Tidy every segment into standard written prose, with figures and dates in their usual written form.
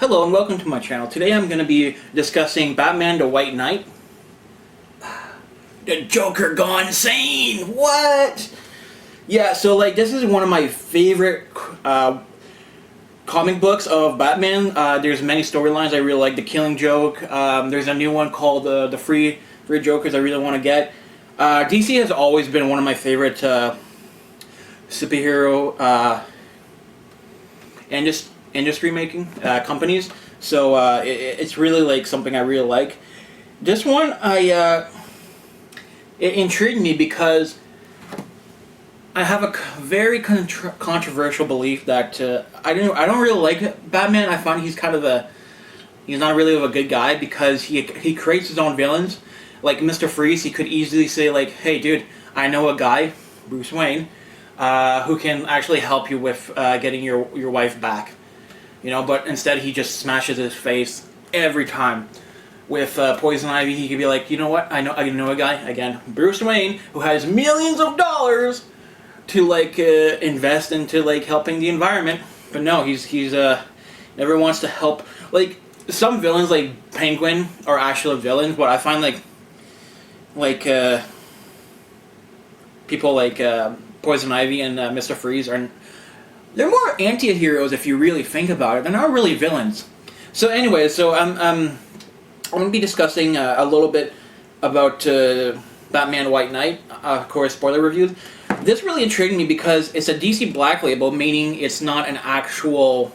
Hello and welcome to my channel. Today I'm going to be discussing Batman the White Knight. The Joker gone sane! What? Yeah, so this is one of my favorite comic books of Batman. There's many storylines I really like. The Killing Joke. There's a new one called the Free Jokers I really want to get. DC has always been one of my favorite superhero industry making companies, so it's really something I really like. This one it intrigued me because I have a very controversial belief that I don't really like Batman. I find he's he's not really of a good guy because he creates his own villains. Like Mr. Freeze, he could easily say hey dude, I know a guy, Bruce Wayne, who can actually help you with getting your wife back. But instead he just smashes his face every time. With Poison Ivy, he could be like, you know what? I know a guy, again, Bruce Wayne, who has millions of dollars to invest into helping the environment. But no, he's never wants to help. Some villains like Penguin are actual villains, but I find people like Poison Ivy and Mr. Freeze they're more anti-heroes if you really think about it. They're not really villains. So anyway, I'm going to be discussing a little bit about Batman White Knight, of course, spoiler reviews. This really intrigued me because it's a DC Black Label, meaning it's not an actual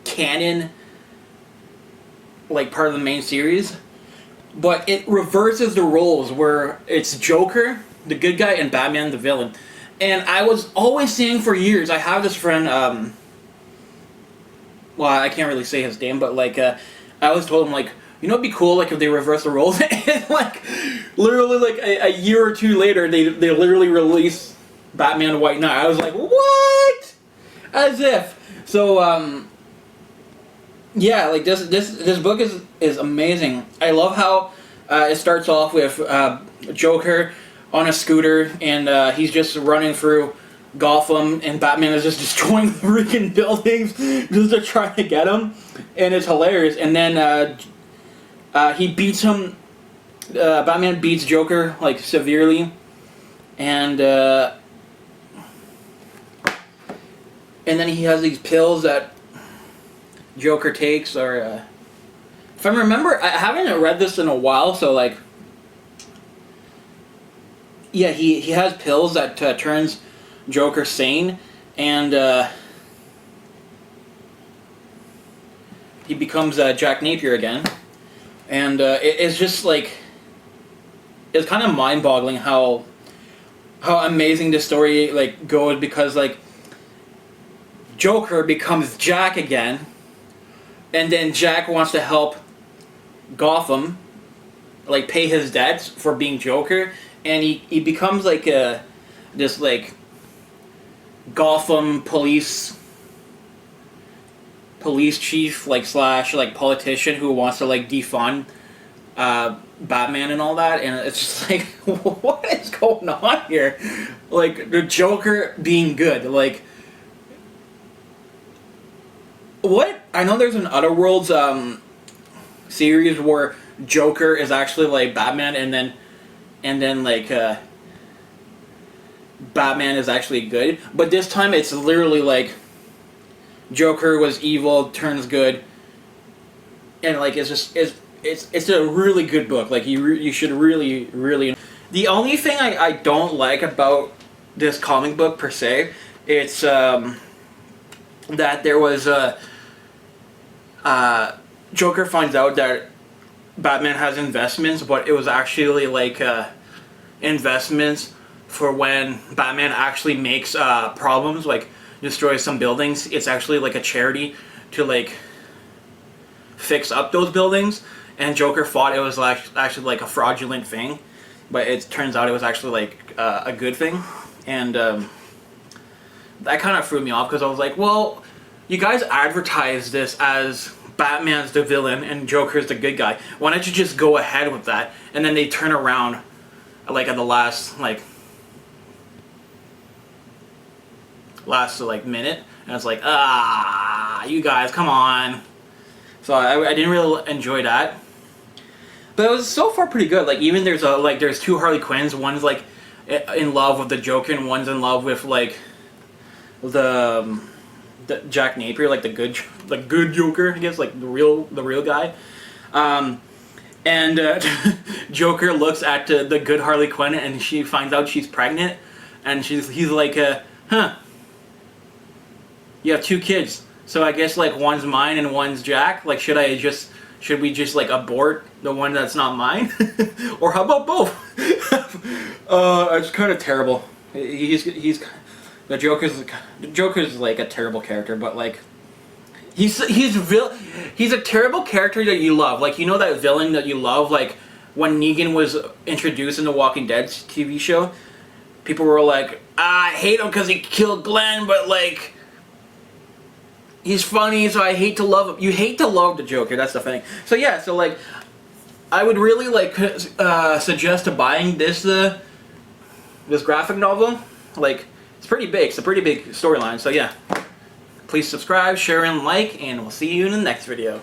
canon, part of the main series. But it reverses the roles where it's Joker, the good guy, and Batman, the villain. And I was always saying for years, I have this friend, well, I can't really say his name, but I always told him, it'd be cool, if they reverse the roles. And, literally, a year or two later, they literally release Batman White Knight. I was like, what? As if. So, yeah, this book is amazing. I love how it starts off with Joker on a scooter, and he's just running through Gotham, and Batman is just destroying freaking buildings just to try to get him, and it's hilarious. And then he beats him. Batman beats Joker severely, and then he has these pills that Joker takes, or if I remember, I haven't read this in a while, so yeah, he has pills that turns Joker sane, and he becomes Jack Napier again, and it's just it's kind of mind-boggling how amazing this story goes, because Joker becomes Jack again, and then Jack wants to help Gotham pay his debts for being Joker. And he becomes this Gotham police chief slash politician who wants to defund Batman and all that, and it's just what is going on here? The Joker being good, what? I know there's an Otherworlds series where Joker is actually Batman, and then Batman is actually good, but this time it's literally Joker was evil, turns good, and it's a really good book. You should really. The only thing I don't like about this comic book per se, it's that there was Joker finds out that Batman has investments, but it was actually investments for when Batman actually makes problems, destroys some buildings. It's actually a charity to fix up those buildings, and Joker thought it was actually a fraudulent thing, but it turns out it was actually a good thing, and that kind of threw me off, because I was well, you guys advertise this as Batman's the villain and Joker's the good guy. Why don't you just go ahead with that? And then they turn around at the last minute, and it's you guys, come on. So I didn't really enjoy that. But it was so far pretty good. Like even there's two Harley Quinns. One's like in love with the Joker, and one's in love with like the Jack Napier, like the good Joker, I guess, like the real guy. And Joker looks at the good Harley Quinn, and she finds out she's pregnant, and he's like, huh, you have two kids, so I guess like one's mine and one's Jack. Like should we just like abort the one that's not mine, or how about both? It's kind of terrible. The Joker's like a terrible character, but like he's a terrible character that you love. Like, you know that villain that you love, like when Negan was introduced in the Walking Dead TV show, people were like, I hate him because he killed Glenn, but like he's funny, so I hate to love him. You hate to love the Joker, that's the thing. So yeah, so like I would really like suggest to buying this graphic novel. Like it's pretty big. It's a pretty big storyline. So yeah, please subscribe, share, and like, and we'll see you in the next video.